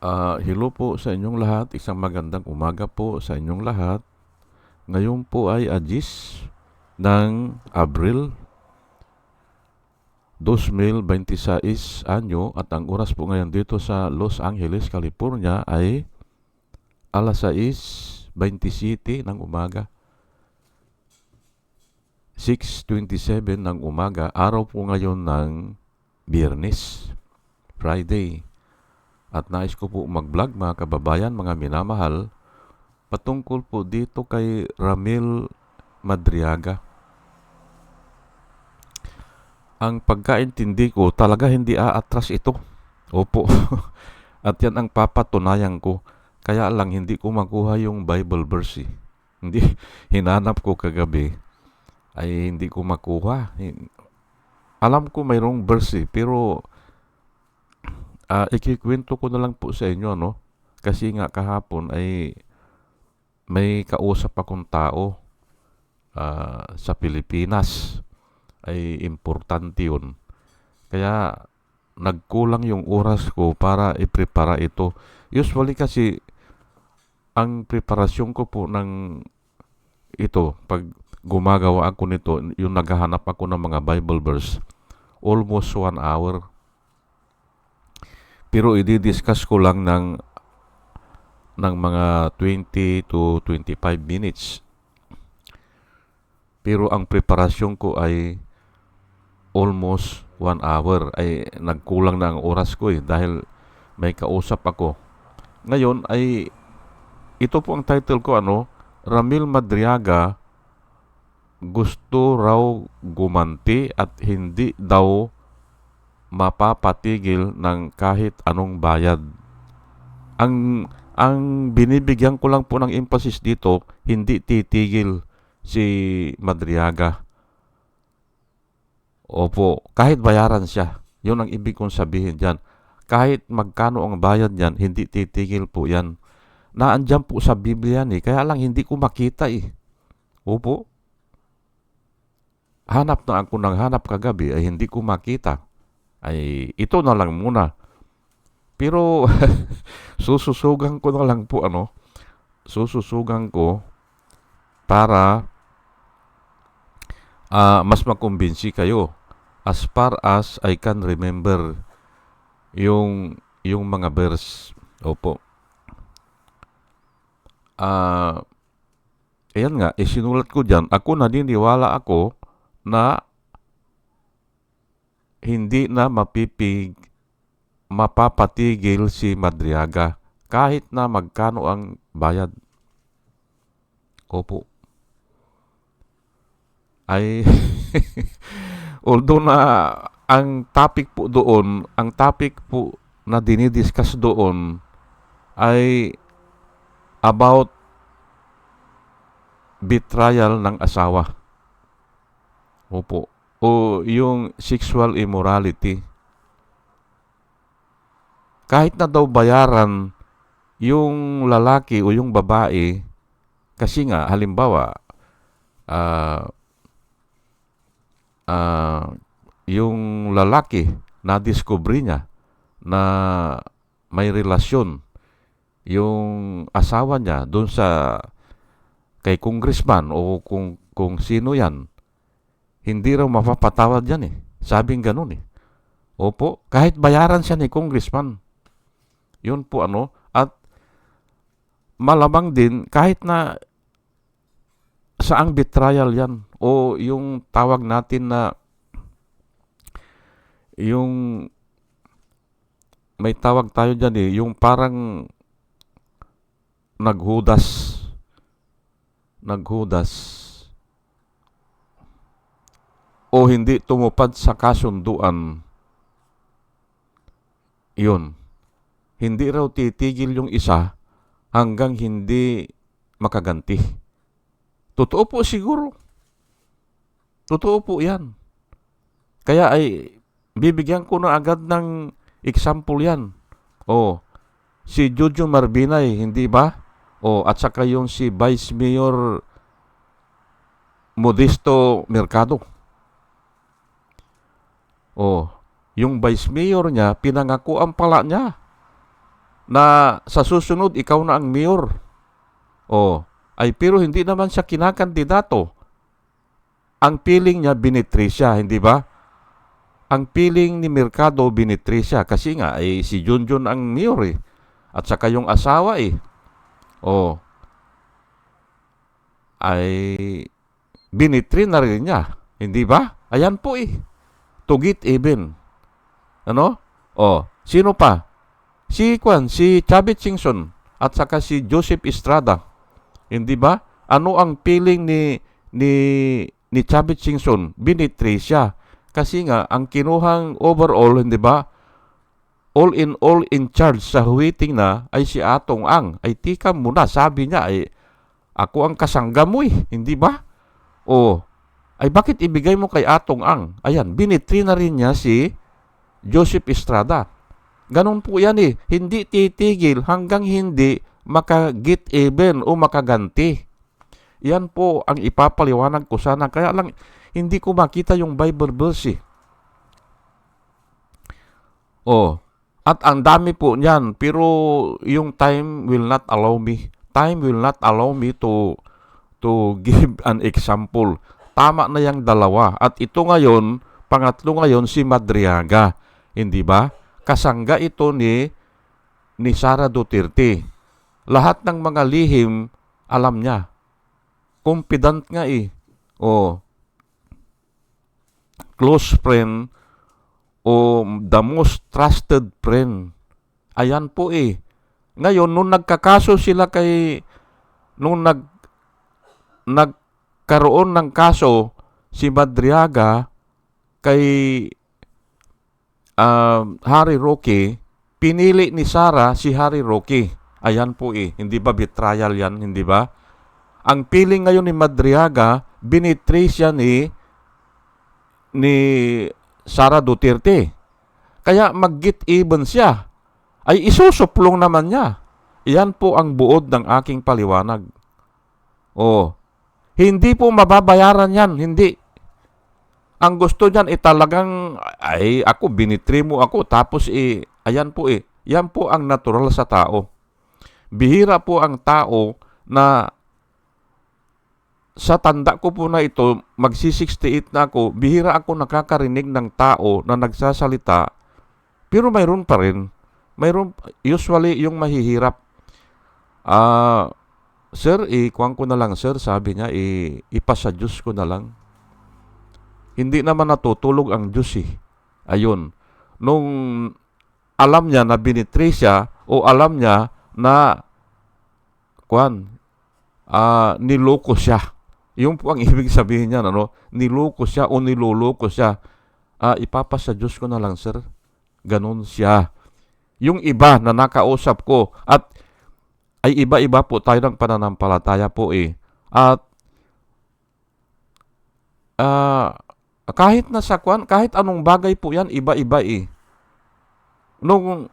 Hello po sa inyong lahat. Isang magandang umaga po sa inyong lahat. Ngayon po ay Agis ng Abril 2026 anyo at ang oras po ngayon dito sa Los Angeles, California ay alas 6:27 ng umaga. 6:27 ng umaga, araw po ngayon ng Biyernes, Friday. At nais ko po mag-vlog mga kababayan, mga minamahal, patungkol po dito kay Ramil Madriaga. Ang pagkaintindi ko, talaga hindi aatras ito. Opo. At yan ang papatunayan ko. Kaya lang hindi ko makuha yung Bible verse. Hindi, hinanap ko kagabi, ay hindi ko makuha. Alam ko mayroong verse, pero ikikwento ko na lang po sa inyo, no? Kasi nga kahapon ay may kausap akong tao sa Pilipinas. Ay importante yun. Kaya nagkulang yung oras ko para i-prepara ito. Usually kasi ang preparasyon ko po ng ito, pag gumagawa ako nito, yung naghahanap ako ng mga Bible verse, almost 1 hour. Pero i-discuss ko lang ng mga 20 to 25 minutes. Pero ang preparasyon ko ay almost 1 hour. Ay nagkulang na ang oras ko dahil may kausap ako. Ngayon ay ito po ang title ko, Ramil Madriaga gusto raw gumanti at hindi daw mapapatigil ng kahit anong bayad. Ang binibigyan ko lang po ng emphasis dito, hindi titigil si Madriaga. Opo, kahit bayaran siya. Yun ang ibig kong sabihin dyan. Kahit magkano ang bayad niyan, hindi titigil po yan. Naandyan po sa Biblia kaya lang hindi ko makita Opo. Hanap na ako ng hanap kagabi ay hindi ko makita. Ay ito na lang muna. Pero sususugan ko na lang po sususugan ko para mas makumbinsi kayo. As far as I can remember yung mga verse. Opo. Ayan nga, isinulat ko dyan. Ako naniniwala ako na hindi na mapapatigil si Madriaga kahit na magkano ang bayad. Opo. Ay although na ang topic po na dinidiscuss doon ay about betrayal ng asawa. Opo. O yung sexual immorality. Kahit na daw bayaran yung lalaki o yung babae, kasi nga, halimbawa, yung lalaki, na-discover niya na may relasyon yung asawa niya doon sa kay congressman o kung sino yan, hindi raw mapapatawad yan Sabing ganun Opo, kahit bayaran siya ni congressman. Yun po at malamang din kahit na saang betrayal yan o yung tawag natin na yung may tawag tayo dyan yung parang naghudas o hindi tumupad sa kasunduan. Yun. Hindi raw titigil yung isa hanggang hindi makaganti. Totoo po siguro. Totoo po yan. Kaya ay bibigyan ko na agad ng example yan. Si Jojo Marbinay, hindi ba? At saka yung si Vice Mayor Modesto Mercado. Yung Vice Mayor niya, pinangako ang pala niya. na sa susunod ikaw na ang mayor. Ay pero hindi naman siya kinakandidato. Ang piling niya binitri siya, hindi ba? Ang piling ni Mercado binitri siya kasi nga ay si Junjun ang mayor eh. At saka yung asawa eh. Ay binitri na rin niya, hindi ba? Ayan po eh. To get even. Ano? Sino pa? Si Chavit Singson at saka si Joseph Estrada. Hindi ba? Ano ang feeling ni Chavit Singson? Binitray siya. Kasi nga ang kinuhang overall, hindi ba? All in charge sa huwiting na ay si Atong Ang. Ay tika muna, sabi niya ay ako ang kasangga mo eh, hindi ba? Ay bakit ibigay mo kay Atong Ang? Ayan, binitray na rin niya si Joseph Estrada. Ganon po yan eh. Hindi titigil hanggang hindi maka-get even o makaganti. Yan po ang ipapaliwanag ko sana. Kaya lang, hindi ko makita yung Bible verse eh. At ang dami po niyan. Pero yung time will not allow me. Time will not allow me to give an example. Tama na yung dalawa. At ito ngayon, pangatlo ngayon si Madriaga. Hindi ba? Kasangga ito ni Sara Duterte. Lahat ng mga lihim, alam niya. Confident nga eh. Close friend the most trusted friend. Ayan po eh. Ngayon, nung nagkakaso sila nung nagkaroon ng kaso si Madriaga kay Harry Roque, pinili ni Sara si Harry Roque. Ayan po eh. Hindi ba betrayal yan? Hindi ba? Ang piling ngayon ni Madriaga, binitray siya ni Sara Duterte. Kaya mag-get even siya. Ay isusuplong naman niya. Iyan po ang buod ng aking paliwanag. Hindi po mababayaran yan. Hindi. Ang gusto niyan talagang, ay ako, binitray mo ako. Tapos ayan po yan po ang natural sa tao. Bihira po ang tao na sa tanda ko po na ito, magsi-68 na ako, bihira ako nakakarinig ng tao na nagsasalita, pero mayroon pa rin. Mayroon, usually yung mahihirap. Sir, kuwan ko na lang, sir, sabi niya, ipasa Diyos ko na lang. Hindi naman natutulog ang Diyos eh. Ayun. Nung alam niya na binitray siya, o alam niya na niloko siya. Yung po ang ibig sabihin niya, niloko siya o niloloko siya. Ipapasa Diyos ko na lang, sir. Ganon siya. Yung iba na nakausap ko, at ay iba-iba po tayo ng pananampalataya po eh. At kahit nasa kahit anong bagay po yan, iba-iba eh. Nung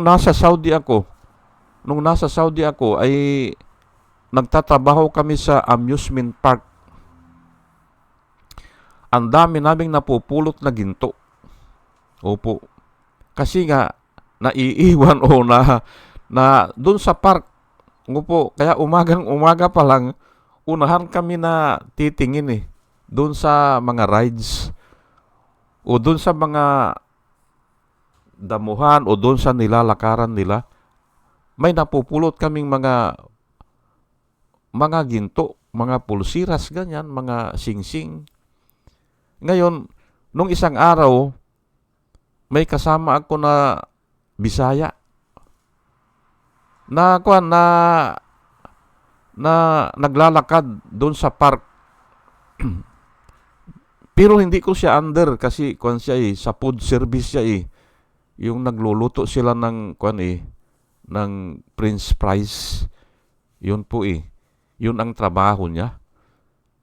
nasa Saudi ako, ay nagtatrabaho kami sa amusement park. Ang dami naming napupulot na ginto. Opo. Kasi nga, naiiwan na doon sa park. Opo. Kaya umaga pa lang, unahan kami na titingin eh. Doon sa mga rides. O doon sa mga damuhan o doon sa nilalakaran nila. May napupulot kaming mga ginto, mga pulsiras, ganyan, mga singsing. Ngayon, nung isang araw, may kasama ako na Bisaya. Na naglalakad doon sa park. Pero hindi ko siya under kasi siya sa food service siya eh. Yung nagluluto sila ng ng French fries. Yun po eh. Yun ang trabaho niya.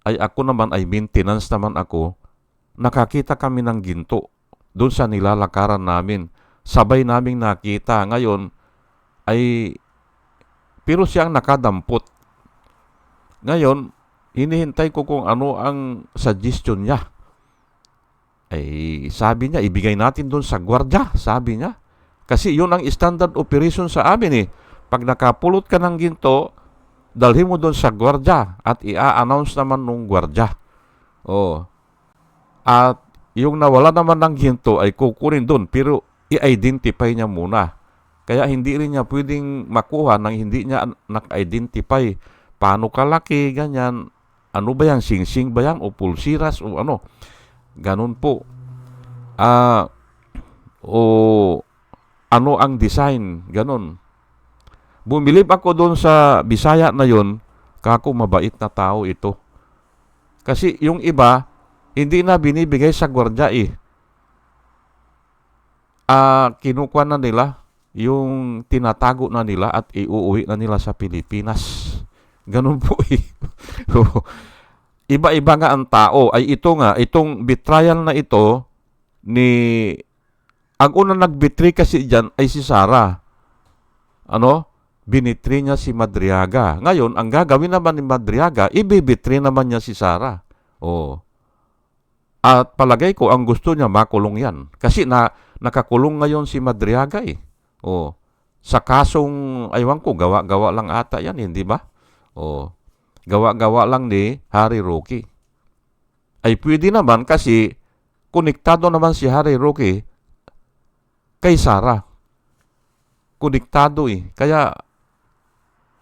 Ay ako naman ay maintenance naman ako. Nakakita kami ng ginto doon sa nilalakaran namin. Sabay naming nakita. Ngayon ay pero siyang nakadampot. Ngayon, hinihintay ko kung ano ang suggestion niya. Ay sabi niya, ibigay natin doon sa gwardya, sabi niya. Kasi yun ang standard operation sa amin eh. Pag nakapulot ka ng ginto, dalhin mo doon sa gwardya at i-announce naman nung gwardya. Oh. At yung nawala naman ng ginto ay kukunin doon pero i-identify niya muna. Kaya hindi rin niya pwedeng makuha nang hindi niya nak-identify paano kalaki, ganyan. Ano ba yan? Singsing ba yan? O pulsiras? O ano? Ganun po. O ano ang design? Ganun. Bumilib ako doon sa Bisaya na yun, kako mabait na tao ito. Kasi yung iba, hindi na binibigay sa gwardya eh. Kinukuha na nila yung tinatago na nila at iuuwi na nila sa Pilipinas. Ganun po eh. Iba-iba nga ang tao. Ay ito nga, itong betrayal na ito, ang unang nagbetray kasi dyan ay si Sarah. Binitray niya si Madriaga. Ngayon, ang gagawin naman ni Madriaga, ibibitray naman niya si Sarah. At palagay ko, ang gusto niya, makulong yan. Kasi nakakulong ngayon si Madriaga eh. Sa kasong, aywan ko, gawa-gawa lang ata yan, hindi ba? Gawa-gawa lang ni Harry Roque. Ay pwede naman kasi konektado naman si Harry Roque kay Sarah. Konektado eh. Kaya,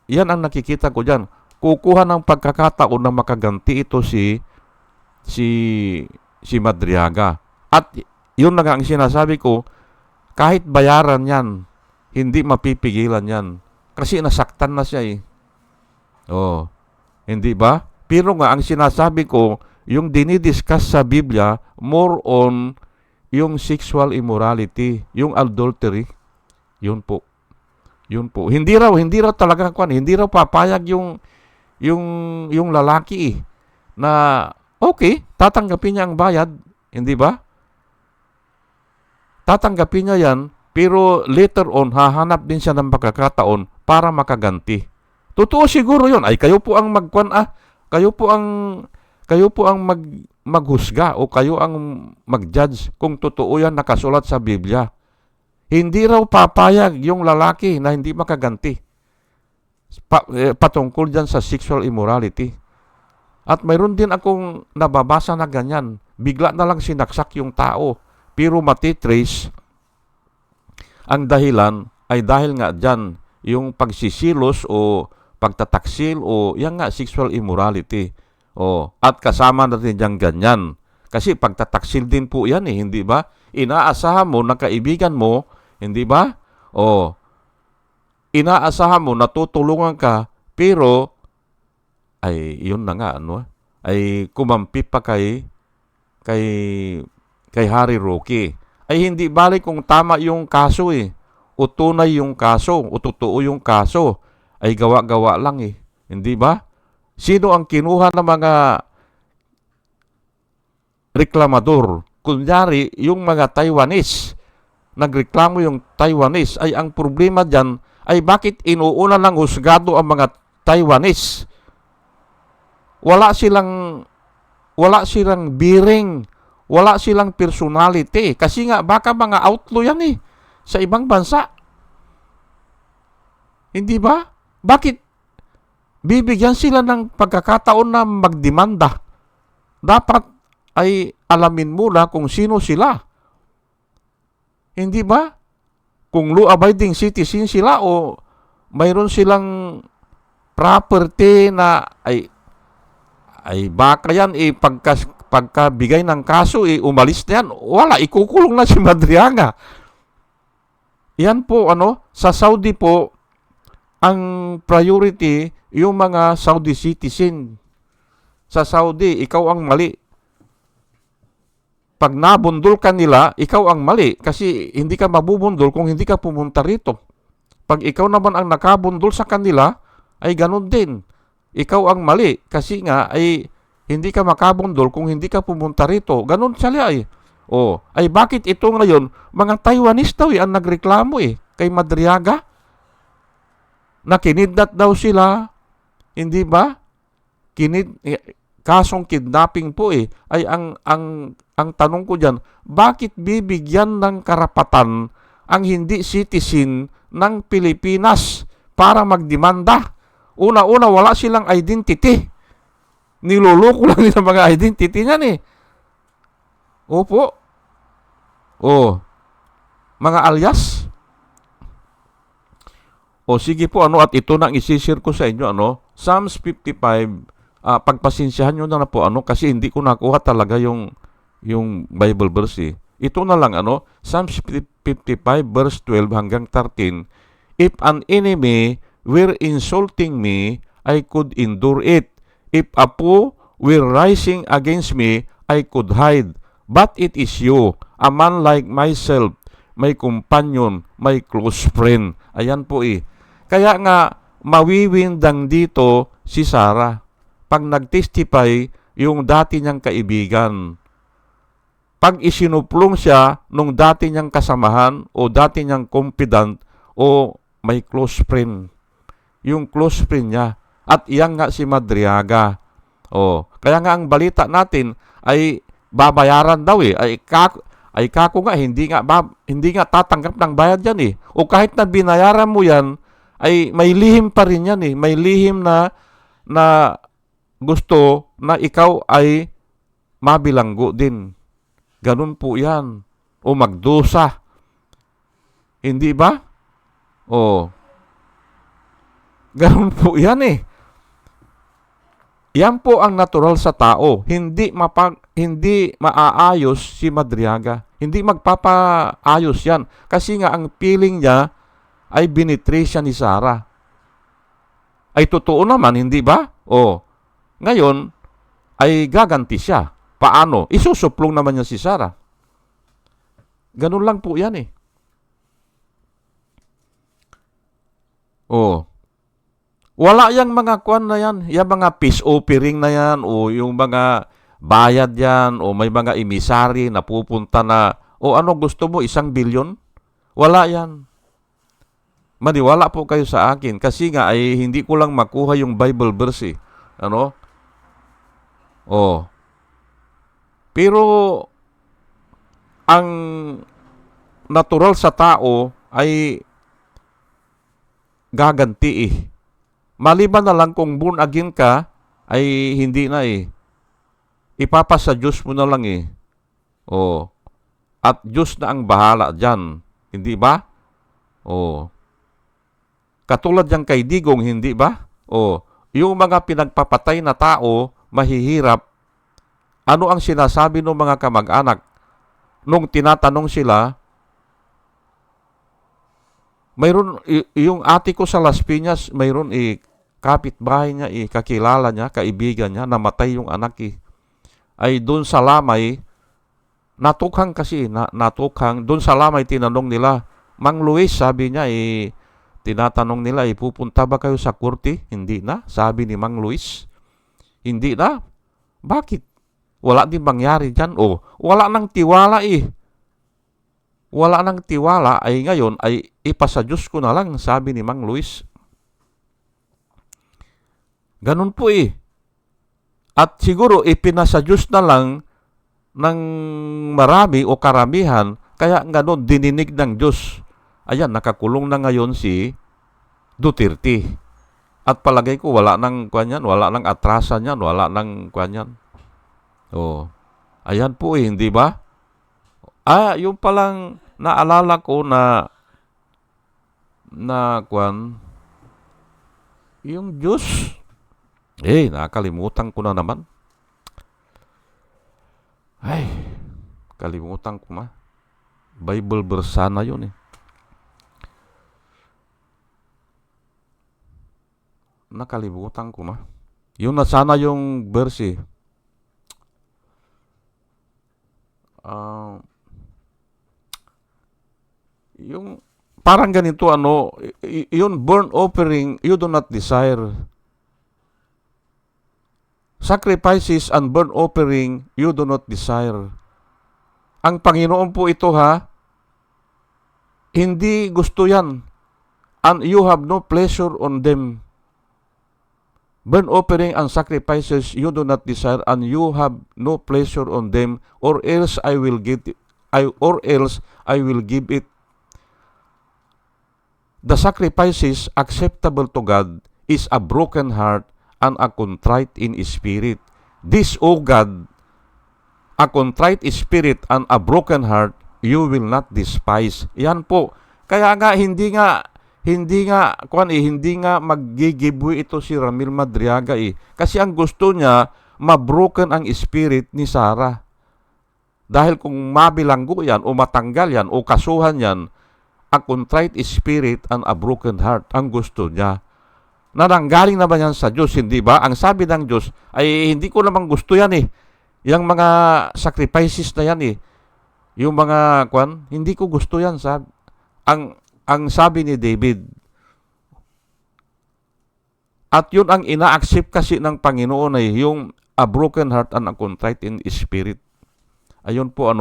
yan ang nakikita ko dyan. Kukuha ng pagkakataon na makaganti ito si Madriaga. At yun na nga ang sinasabi ko, kahit bayaran yan, hindi mapipigilan yan. Kasi nasaktan na siya eh. Hindi ba? Pero nga, ang sinasabi ko, yung dinidiscuss sa Biblia, more on yung sexual immorality, yung adultery. Yun po. Hindi raw talaga hindi raw papayag yung lalaki na okay, tatanggapin niya ang bayad, hindi ba? Tatanggapin niya yan, pero later on hahanap din siya ng pagkakataon para makaganti. Totoo siguro 'yon. Ay kayo po ang kayo po ang maghusga o kayo ang mag-judge kung totoo yan nakasulat sa Biblia. Hindi raw papayag yung lalaki na hindi makaganti patungkol dyan sa sexual immorality. At mayroon din akong nababasa na ganyan. Bigla na lang sinaksak yung tao. Pero matitrace, ang dahilan ay dahil nga dyan yung pagsisilos o pagtataksil o yan nga sexual immorality. At kasama natin dyan ganyan. Kasi pagtataksil din po yan eh, hindi ba? Inaasahan mo na kaibigan mo, hindi ba? Inaasahan mo, natutulungan ka, pero, ay, yun na nga, ay kumampi pa kay Harry Roque. Ay hindi balik kung tama yung kaso eh. O tunay yung kaso, o totoo yung kaso. Ay gawa-gawa lang eh. Hindi ba? Sino ang kinuha ng mga reklamador? Kunyari, yung mga Taiwanese. Nagreklamo yung Taiwanese. Ay ang problema dyan ay bakit inuuna ng husgado ang mga Taiwanese? Wala silang biring, wala silang personality. Kasi nga, baka mga outlaw yan eh, sa ibang bansa. Hindi ba? Bakit bibigyan sila ng pagkakataon na magdemanda? Dapat ay alamin muna kung sino sila. Hindi ba? Kung law-abiding citizen sila o mayroon silang property na ay baka yan pagkabigay ng kaso umalis na yan. Wala, ikukulong na si Madriaga. Yan po sa Saudi po ang priority yung mga Saudi citizen. Sa Saudi, ikaw ang mali. Pag nabundol ka nila, ikaw ang mali kasi hindi ka mabubundol kung hindi ka pumunta rito. Pag ikaw naman ang nakabundol sa kanila, ay ganun din. Ikaw ang mali kasi nga ay hindi ka makabundol kung hindi ka pumunta rito. Ganun sila eh. Ay bakit ito ngayon, mga Taiwanese daw ang nagreklamo kay Madriaga? Na kinidnap daw sila, hindi ba? Kasong kidnapping po ay ang tanong ko diyan, bakit bibigyan ng karapatan ang hindi citizen ng Pilipinas para magdemanda. Una-una, wala silang identity. Niloloko lang nila mga identity niyan eh. Opo. Mga alias. Sige po, at ito na ang isishare ko sa inyo, Psalms 55, pagpasensyahan nyo na po, kasi hindi ko nakuha talaga yung Bible verse eh. Ito na lang, Psalms 55 verse 12 hanggang 13, if an enemy were insulting me, I could endure it. If a foe were rising against me, I could hide. But it is you, a man like myself, my companion, my close friend. Ayan po eh. Kaya nga, mawiwindang dito si Sarah pag nag-testify yung dati niyang kaibigan. Pag isinuplong siya nung dati niyang kasamahan o dati niyang confidant o may close friend. Yung close friend niya. At iyan nga si Madriaga. Kaya nga ang balita natin ay babayaran daw eh. Ay kako nga hindi nga tatanggap ng bayad yan eh. O kahit na binayaran mo yan, ay may lihim pa rin yan eh. May lihim na gusto na ikaw ay mabilanggo din. Ganun po yan. O magdusa. Hindi ba? Ganun po yan eh. Yan po ang natural sa tao. Hindi maaayos si Madriaga. Hindi magpapaayos yan. Kasi nga ang feeling niya ay binitray siya ni Sarah. Ay totoo naman, hindi ba? Ngayon ay gaganti siya. Paano? Isusuplong naman niya si Sarah. Ganun lang po yan eh. Wala yang mga kwan na yan, yung mga peace offering na yan, o yung mga bayad yan, o may mga emisary na pupunta na, gusto mo, 1 bilyon? Wala yan. Maniwala po kayo sa akin, kasi nga ay hindi ko lang makuha yung Bible verse eh. Pero, ang natural sa tao ay gaganti eh. Maliban na lang kung born again ka, ay hindi na eh. Ipapasa Diyos mo na lang eh. At Diyos na ang bahala dyan. Hindi ba? Katulad yung kay Digong, hindi ba? Yung mga pinagpapatay na tao, mahihirap. Ano ang sinasabi ng mga kamag-anak? Nung tinatanong sila, mayroon, yung ate ko sa Las Piñas, mayroon kapitbahay niya, kakilala niya, kaibigan niya, namatay yung anak ay doon sa Lamay, natukhang kasi, natukhang, doon sa Lamay, tinanong nila, Mang Luis, sabi niya, tinatanong nila, pupunta ba kayo sa korte? Hindi na, sabi ni Mang Luis. Hindi na. Bakit? Wala din mangyari dyan. Wala nang tiwala Wala nang tiwala ay ngayon ay ipasa Diyos ko na lang, sabi ni Mang Luis. Ganun po At siguro ipinasa Diyos na lang ng marami o karamihan, kaya ganun dininig ng Diyos. Ayan, nakakulong na ngayon si Duterte. At palagay ko wala nang kanyan, wala nang atrasan yan, wala nang kanyan. Ayan po hindi ba? Yung palang naalala ko na yung Diyos. Nakalimutan ko na naman. Kalimutan ko Bible verse sana yun Nakalimutan ko Yun na sana yung verse yung parang ganito yung burnt offering you do not desire, sacrifices and burnt offering you do not desire. Ang Panginoon po ito hindi gusto yan, and you have no pleasure on them. Burnt offering and sacrifices you do not desire, and you have no pleasure on them, or else I will give it. the sacrifices acceptable to God is a broken heart and a contrite in spirit. This, O God, a contrite spirit and a broken heart, you will not despise. Yan po. Kaya nga, hindi nga maggigiveaway ito si Ramil Madriaga Kasi ang gusto niya, mabroken ang spirit ni Sarah. Dahil kung mabilanggo yan, o matanggal yan, o kasuhan yan, a contrite spirit and a broken heart, ang gusto niya. Nananggaling naman yan sa Diyos, hindi ba? Ang sabi ng Diyos, ay hindi ko naman gusto yan Yung mga sacrifices na yan Yung mga, hindi ko gusto yan. Ang sabi ni David, at yun ang ina-accept kasi ng Panginoon yung a broken heart and a contrite in spirit. Ayun po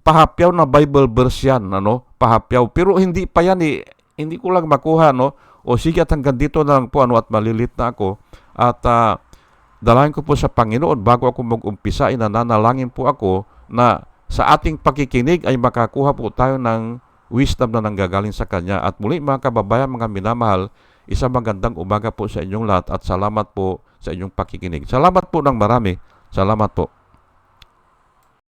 pahapyaw na Bible verse yan, pahapyaw. Pero hindi pa yan hindi ko lang makuha, O sige, at hanggang dito na lang po, at malilit na ako. At dalangin ko po sa Panginoon bago ako mag-umpisa, nananalangin po ako na sa ating pakikinig ay makakuha po tayo ng wisdom na nanggagaling sa Kanya. At muli mga kababayan, mga minamahal, isang magandang umaga po sa inyong lahat at salamat po sa inyong pakikinig. Salamat po ng marami. Salamat po.